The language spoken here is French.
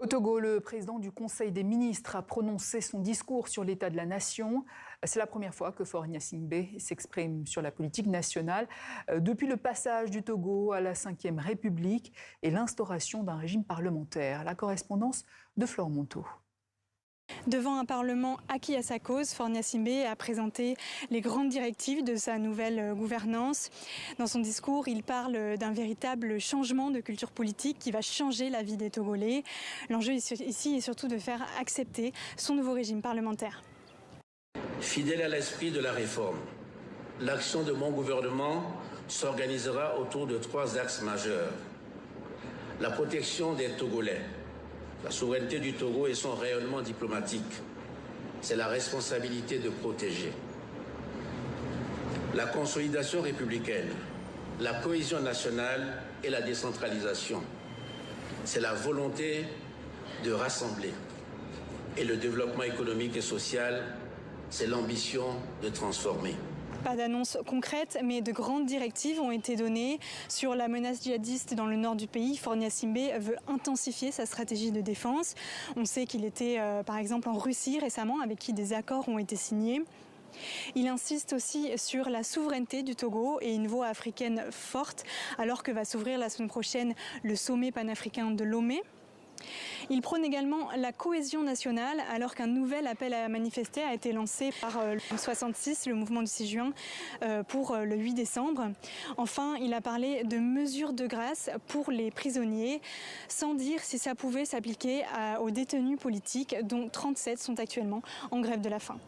Au Togo, le président du Conseil des ministres a prononcé son discours sur l'état de la nation. C'est la première fois que Faure Gnassingbé s'exprime sur la politique nationale depuis le passage du Togo à la Ve République et l'instauration d'un régime parlementaire. La correspondance de Flore Monteau. Devant un Parlement acquis à sa cause, Faure Gnassingbé a présenté les grandes directives de sa nouvelle gouvernance. Dans son discours, il parle d'un véritable changement de culture politique qui va changer la vie des Togolais. L'enjeu ici est surtout de faire accepter son nouveau régime parlementaire. Fidèle à l'esprit de la réforme, l'action de mon gouvernement s'organisera autour de 3 axes majeurs. La protection des Togolais, la souveraineté du Togo et son rayonnement diplomatique. C'est la responsabilité de protéger. La consolidation républicaine, la cohésion nationale et la décentralisation. C'est la volonté de rassembler. Et le développement économique et social, c'est l'ambition de transformer. Pas d'annonce concrète, mais de grandes directives ont été données sur la menace djihadiste dans le nord du pays. Faure Gnassingbé veut intensifier sa stratégie de défense. On sait qu'il était par exemple en Russie récemment, avec qui des accords ont été signés. Il insiste aussi sur la souveraineté du Togo et une voix africaine forte, alors que va s'ouvrir la semaine prochaine le sommet panafricain de Lomé. Il prône également la cohésion nationale alors qu'un nouvel appel à manifester a été lancé par le 66, le mouvement du 6 juin, pour le 8 décembre. Enfin, il a parlé de mesures de grâce pour les prisonniers, sans dire si ça pouvait s'appliquer aux détenus politiques, dont 37 sont actuellement en grève de la faim.